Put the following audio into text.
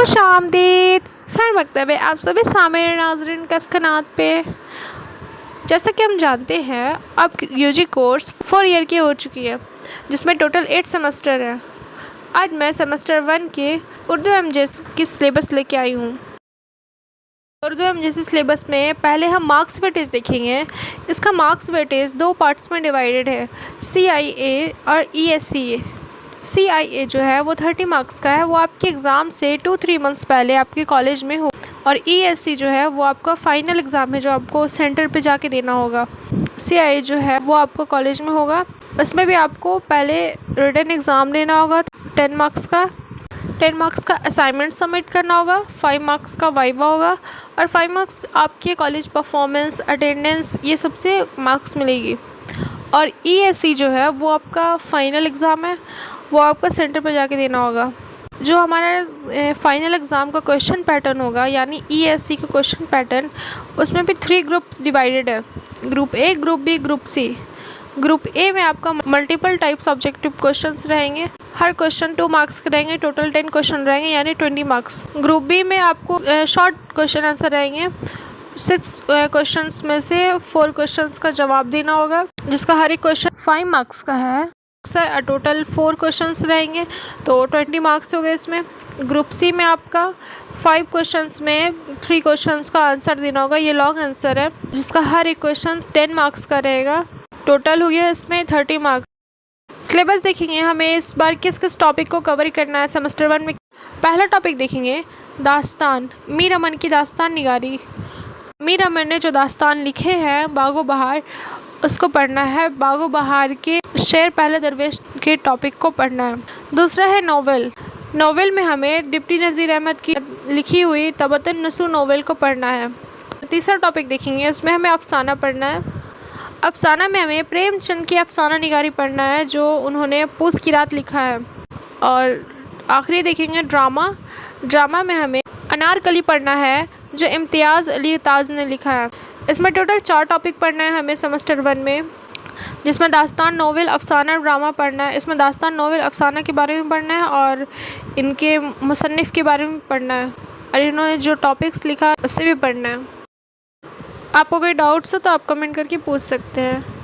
खुशामदीद। खैर मकतब है आप सभी सामिर नाज़रीन का इस कनात पे। जैसा कि हम जानते हैं अब यूजी कोर्स 4 ईयर की हो चुकी है, जिसमें टोटल 8 सेमेस्टर है। आज मैं सेमेस्टर 1 के उर्दू एमजेस की सिलेबस लेके आई हूँ। उर्दू एमजेस सिलेबस में पहले हम मार्क्स वेटेज देखेंगे। इसका मार्क्स वेटेज 2 पार्ट्स में डिवाइडेड है, CIA और ESCA। CIA जो है वो 30 मार्क्स का है, वो आपके एग्ज़ाम से 2-3 मंथ्स पहले आपके कॉलेज में हो। और ESC जो है वो आपका फ़ाइनल एग्ज़ाम है, जो आपको सेंटर पे जाके देना होगा। CIA जो है वो आपको कॉलेज में होगा। इसमें भी आपको पहले रिटन एग्ज़ाम देना होगा 10 मार्क्स का। 10 मार्क्स का असाइनमेंट सबमिट करना होगा, 5 मार्क्स का वाइवा होगा और 5 मार्क्स आपके कॉलेज परफॉर्मेंस, अटेंडेंस, ये सबसे मार्क्स मिलेगी। और ESC जो है वो आपका फ़ाइनल एग्ज़ाम है, वो आपका सेंटर पर जाके देना होगा। जो हमारा फाइनल एग्ज़ाम का क्वेश्चन पैटर्न होगा, यानी ESC का क्वेश्चन पैटर्न, उसमें भी 3 ग्रुप्स डिवाइडेड है, group A, group B, group C। Group A में आपका मल्टीपल टाइप्स ऑब्जेक्टिव क्वेश्चंस रहेंगे, हर क्वेश्चन 2 मार्क्स के रहेंगे, टोटल 10 क्वेश्चन रहेंगे यानी 20 मार्क्स। ग्रुप B में आपको शॉर्ट क्वेश्चन आंसर रहेंगे, 6 क्वेश्चंस में से 4 क्वेश्चंस का जवाब देना होगा, जिसका हर एक क्वेश्चन 5 मार्क्स का है। टोटल 4 क्वेश्चंस रहेंगे तो 20 मार्क्स हो गए इसमें। ग्रुप C में आपका 5 क्वेश्चंस में 3 क्वेश्चंस का आंसर देना होगा, ये लॉन्ग आंसर है, जिसका हर एक क्वेश्चन 10 मार्क्स का रहेगा। टोटल हो गया इसमें 30 मार्क्स। सिलेबस देखेंगे हमें इस बार किस किस टॉपिक को कवर करना है सेमेस्टर 1 में। पहला टॉपिक देखेंगे दास्तान, मीर अमन की दास्तान निगारी। मीर अमन ने जो दास्तान लिखे हैं बागो बहार, उसको पढ़ना है। बागो बहार के शेर पहले दरवेश के टॉपिक को पढ़ना है। दूसरा है नोवेल। नोवेल में हमें डिप्टी नज़ीर अहमद की लिखी हुई तबतन नसू नोवेल को पढ़ना है। तीसरा टॉपिक देखेंगे, उसमें हमें अफसाना पढ़ना है। अफसाना में हमें प्रेमचंद की अफसाना निगारी पढ़ना है, जो उन्होंने पूस की रात लिखा है। और आखिरी देखेंगे ड्रामा। ड्रामा में हमें अनारकली पढ़ना है, जो इम्तियाज़ अली ताज ने लिखा है। इसमें टोटल 4 टॉपिक पढ़ना है हमें सेमेस्टर 1 में, जिसमें दास्तान, नोवेल, अफसाना, ड्रामा पढ़ना है। इसमें दास्तान, नोवेल, अफसाना के बारे में पढ़ना है और इनके मुसन्निफ़ के बारे में पढ़ना है, और इन्होंने जो टॉपिक्स लिखा उससे भी पढ़ना है। आपको कोई डाउट्स हो तो आप कमेंट करके पूछ सकते हैं।